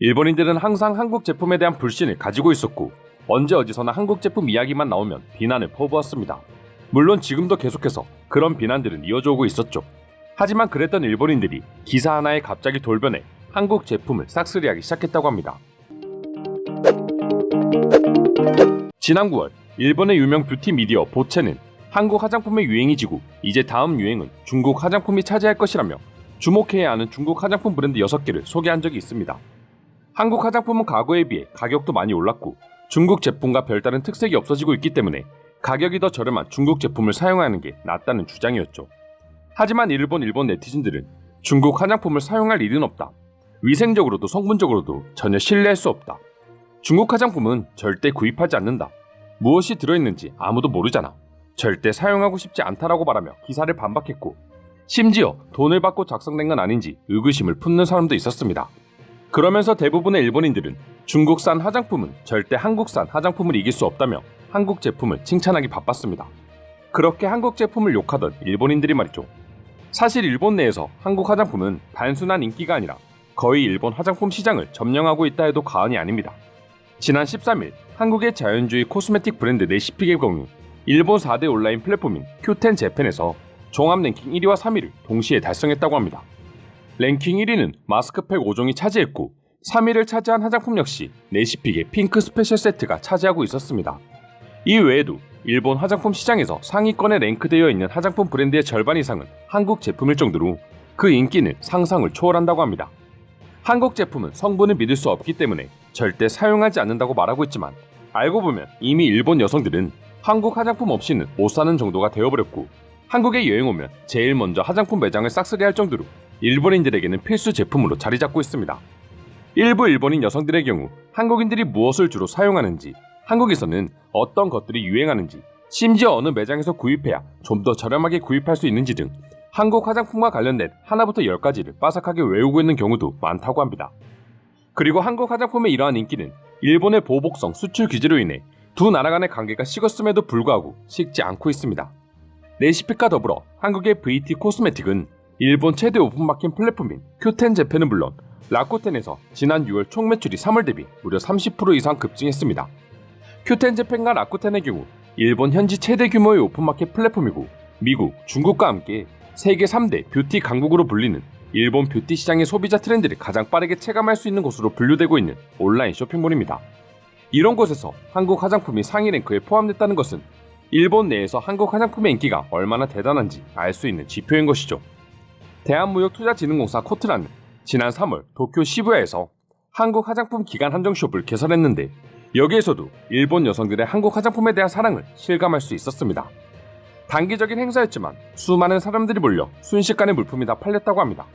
일본인들은 항상 한국 제품에 대한 불신을 가지고 있었고 언제 어디서나 한국 제품 이야기만 나오면 비난을 퍼부었습니다. 물론 지금도 계속해서 그런 비난들은 이어져 오고 있었죠. 하지만 그랬던 일본인들이 기사 하나에 갑자기 돌변해 한국 제품을 싹쓸이하기 시작했다고 합니다. 지난 9월 일본의 유명 뷰티 미디어 보체는 한국 화장품의 유행이 지고 이제 다음 유행은 중국 화장품이 차지할 것이라며 주목해야 하는 중국 화장품 브랜드 6개를 소개한 적이 있습니다. 한국 화장품은 과거에 비해 가격도 많이 올랐고 중국 제품과 별다른 특색이 없어지고 있기 때문에 가격이 더 저렴한 중국 제품을 사용하는 게 낫다는 주장이었죠. 하지만 일본 네티즌들은 중국 화장품을 사용할 일은 없다. 위생적으로도 성분적으로도 전혀 신뢰할 수 없다. 중국 화장품은 절대 구입하지 않는다. 무엇이 들어있는지 아무도 모르잖아. 절대 사용하고 싶지 않다라고 말하며 기사를 반박했고 심지어 돈을 받고 작성된 건 아닌지 의구심을 품는 사람도 있었습니다. 그러면서 대부분의 일본인들은 중국산 화장품은 절대 한국산 화장품을 이길 수 없다며 한국 제품을 칭찬하기 바빴습니다. 그렇게 한국 제품을 욕하던 일본인들이 말이죠. 사실 일본 내에서 한국 화장품은 단순한 인기가 아니라 거의 일본 화장품 시장을 점령하고 있다 해도 과언이 아닙니다. 지난 13일 한국의 자연주의 코스메틱 브랜드 네시픽의 경우 일본 4대 온라인 플랫폼인 큐텐 재팬에서 종합 랭킹 1위와 3위를 동시에 달성했다고 합니다. 랭킹 1위는 마스크팩 5종이 차지했고 3위를 차지한 화장품 역시 네시픽의 핑크 스페셜 세트가 차지하고 있었습니다. 이 외에도 일본 화장품 시장에서 상위권에 랭크되어 있는 화장품 브랜드의 절반 이상은 한국 제품일 정도로 그 인기는 상상을 초월한다고 합니다. 한국 제품은 성분을 믿을 수 없기 때문에 절대 사용하지 않는다고 말하고 있지만 알고 보면 이미 일본 여성들은 한국 화장품 없이는 못 사는 정도가 되어버렸고 한국에 여행 오면 제일 먼저 화장품 매장을 싹쓸이할 정도로 일본인들에게는 필수 제품으로 자리 잡고 있습니다. 일부 일본인 여성들의 경우 한국인들이 무엇을 주로 사용하는지, 한국에서는 어떤 것들이 유행하는지, 심지어 어느 매장에서 구입해야 좀 더 저렴하게 구입할 수 있는지 등 한국 화장품과 관련된 하나부터 10가지를 빠삭하게 외우고 있는 경우도 많다고 합니다. 그리고 한국 화장품의 이러한 인기는 일본의 보복성 수출 규제로 인해 두 나라 간의 관계가 식었음에도 불구하고 식지 않고 있습니다. 네시픽과 더불어 한국의 VT 코스메틱은 일본 최대 오픈마켓 플랫폼인 큐텐 재팬은 물론 라쿠텐에서 지난 6월 총 매출이 3월 대비 무려 30% 이상 급증했습니다. 큐텐 재팬과 라쿠텐의 경우 일본 현지 최대 규모의 오픈마켓 플랫폼이고 미국, 중국과 함께 세계 3대 뷰티 강국으로 불리는 일본 뷰티 시장의 소비자 트렌드를 가장 빠르게 체감할 수 있는 곳으로 분류되고 있는 온라인 쇼핑몰입니다. 이런 곳에서 한국 화장품이 상위 랭크에 포함됐다는 것은 일본 내에서 한국 화장품의 인기가 얼마나 대단한지 알 수 있는 지표인 것이죠. 대한무역투자진흥공사 코트라는 지난 3월 도쿄 시부야에서 한국 화장품 기간 한정숍을 개설했는데 여기에서도 일본 여성들의 한국 화장품에 대한 사랑을 실감할 수 있었습니다. 단기적인 행사였지만 수많은 사람들이 몰려 순식간에 물품이 다 팔렸다고 합니다.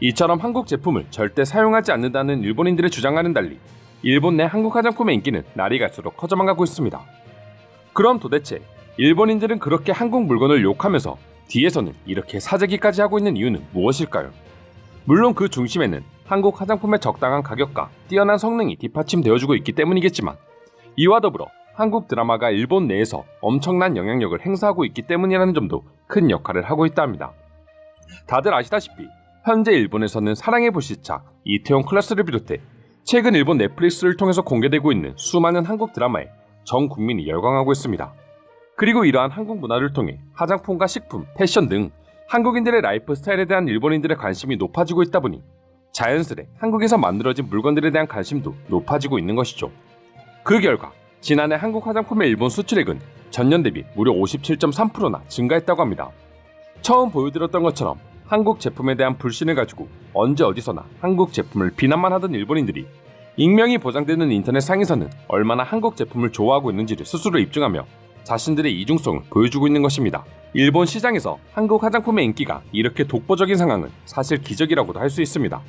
이처럼 한국 제품을 절대 사용하지 않는다는 일본인들의 주장과는 달리 일본 내 한국 화장품의 인기는 날이 갈수록 커져만 가고 있습니다. 그럼 도대체 일본인들은 그렇게 한국 물건을 욕하면서 뒤에서는 이렇게 사재기까지 하고 있는 이유는 무엇일까요? 물론 그 중심에는 한국 화장품의 적당한 가격과 뛰어난 성능이 뒷받침되어주고 있기 때문이겠지만 이와 더불어 한국 드라마가 일본 내에서 엄청난 영향력을 행사하고 있기 때문이라는 점도 큰 역할을 하고 있다 합니다. 다들 아시다시피 현재 일본에서는 사랑의 불시착, 이태원 클라스를 비롯해 최근 일본 넷플릭스를 통해서 공개되고 있는 수많은 한국 드라마에 전 국민이 열광하고 있습니다. 그리고 이러한 한국 문화를 통해 화장품과 식품, 패션 등 한국인들의 라이프 스타일에 대한 일본인들의 관심이 높아지고 있다 보니 자연스레 한국에서 만들어진 물건들에 대한 관심도 높아지고 있는 것이죠. 그 결과 지난해 한국 화장품의 일본 수출액은 전년 대비 무려 57.3%나 증가했다고 합니다. 처음 보여드렸던 것처럼 한국 제품에 대한 불신을 가지고 언제 어디서나 한국 제품을 비난만 하던 일본인들이 익명이 보장되는 인터넷 상에서는 얼마나 한국 제품을 좋아하고 있는지를 스스로 입증하며 자신들의 이중성을 보여주고 있는 것입니다. 일본 시장에서 한국 화장품의 인기가 이렇게 독보적인 상황은 사실 기적이라고도 할 수 있습니다.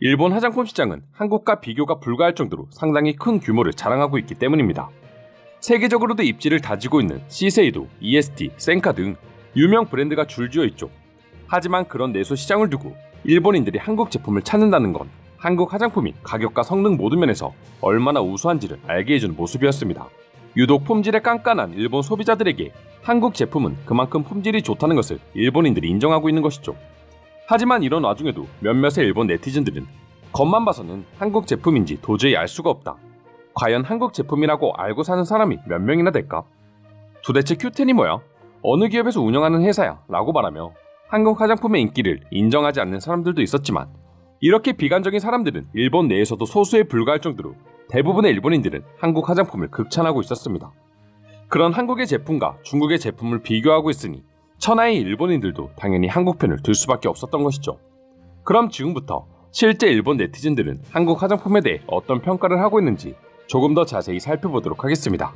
일본 화장품 시장은 한국과 비교가 불가할 정도로 상당히 큰 규모를 자랑하고 있기 때문입니다. 세계적으로도 입지를 다지고 있는 시세이도, EST, 센카 등 유명 브랜드가 줄지어 있죠. 하지만 그런 내수 시장을 두고 일본인들이 한국 제품을 찾는다는 건 한국 화장품이 가격과 성능 모든 면에서 얼마나 우수한지를 알게 해주는 모습이었습니다. 유독 품질에 깐깐한 일본 소비자들에게 한국 제품은 그만큼 품질이 좋다는 것을 일본인들이 인정하고 있는 것이죠. 하지만 이런 와중에도 몇몇의 일본 네티즌들은 겉만 봐서는 한국 제품인지 도저히 알 수가 없다. 과연 한국 제품이라고 알고 사는 사람이 몇 명이나 될까? 도대체 큐텐이 뭐야? 어느 기업에서 운영하는 회사야? 라고 말하며 한국 화장품의 인기를 인정하지 않는 사람들도 있었지만, 이렇게 비관적인 사람들은 일본 내에서도 소수에 불과할 정도로 대부분의 일본인들은 한국 화장품을 극찬하고 있었습니다. 그런 한국의 제품과 중국의 제품을 비교하고 있으니 천하의 일본인들도 당연히 한국 편을 들 수밖에 없었던 것이죠. 그럼 지금부터 실제 일본 네티즌들은 한국 화장품에 대해 어떤 평가를 하고 있는지 조금 더 자세히 살펴보도록 하겠습니다.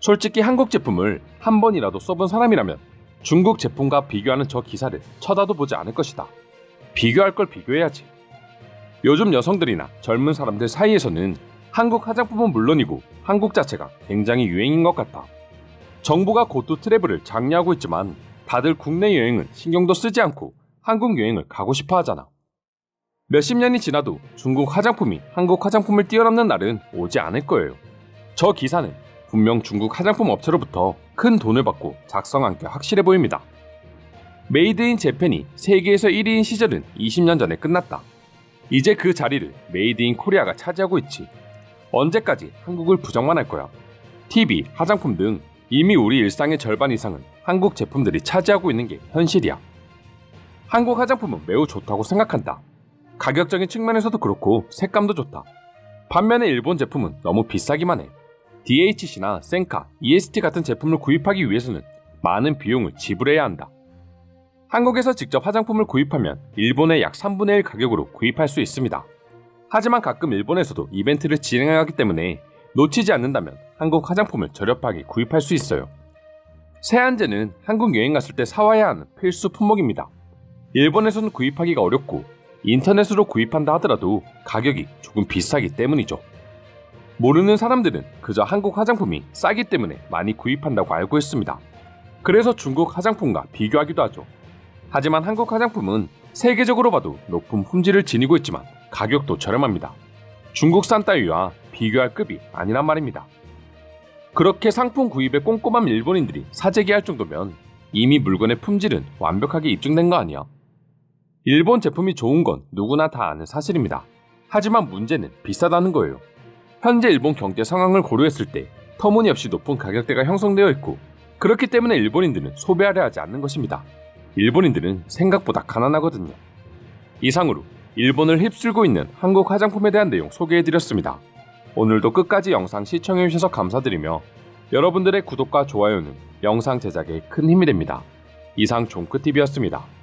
솔직히 한국 제품을 한 번이라도 써본 사람이라면 중국 제품과 비교하는 저 기사를 쳐다도 보지 않을 것이다. 비교할 걸 비교해야지. 요즘 여성들이나 젊은 사람들 사이에서는 한국 화장품은 물론이고 한국 자체가 굉장히 유행인 것 같다. 정부가 고토 트래블을 장려하고 있지만 다들 국내 여행은 신경도 쓰지 않고 한국 여행을 가고 싶어 하잖아. 몇십 년이 지나도 중국 화장품이 한국 화장품을 뛰어넘는 날은 오지 않을 거예요. 저 기사는 분명 중국 화장품 업체로부터 큰 돈을 받고 작성한 게 확실해 보입니다. 메이드 인 재팬이 세계에서 1위인 시절은 20년 전에 끝났다. 이제 그 자리를 메이드 인 코리아가 차지하고 있지. 언제까지 한국을 부정만 할 거야? TV, 화장품 등 이미 우리 일상의 절반 이상은 한국 제품들이 차지하고 있는 게 현실이야. 한국 화장품은 매우 좋다고 생각한다. 가격적인 측면에서도 그렇고 색감도 좋다. 반면에 일본 제품은 너무 비싸기만 해. DHC나 센카, EST 같은 제품을 구입하기 위해서는 많은 비용을 지불해야 한다. 한국에서 직접 화장품을 구입하면 일본의 약 3분의 1 가격으로 구입할 수 있습니다. 하지만 가끔 일본에서도 이벤트를 진행하기 때문에 놓치지 않는다면 한국 화장품을 저렴하게 구입할 수 있어요. 세안제는 한국 여행 갔을 때 사와야 하는 필수 품목입니다. 일본에서는 구입하기가 어렵고 인터넷으로 구입한다 하더라도 가격이 조금 비싸기 때문이죠. 모르는 사람들은 그저 한국 화장품이 싸기 때문에 많이 구입한다고 알고 있습니다. 그래서 중국 화장품과 비교하기도 하죠. 하지만 한국 화장품은 세계적으로 봐도 높은 품질을 지니고 있지만 가격도 저렴합니다. 중국산 따위와 비교할 급이 아니란 말입니다. 그렇게 상품 구입에 꼼꼼한 일본인들이 사재기할 정도면 이미 물건의 품질은 완벽하게 입증된 거 아니야? 일본 제품이 좋은 건 누구나 다 아는 사실입니다. 하지만 문제는 비싸다는 거예요. 현재 일본 경제 상황을 고려했을 때 터무니없이 높은 가격대가 형성되어 있고, 그렇기 때문에 일본인들은 소비하려 하지 않는 것입니다. 일본인들은 생각보다 가난하거든요. 이상으로 일본을 휩쓸고 있는 한국 화장품에 대한 내용 소개해드렸습니다. 오늘도 끝까지 영상 시청해주셔서 감사드리며 여러분들의 구독과 좋아요는 영상 제작에 큰 힘이 됩니다. 이상 종크TV였습니다.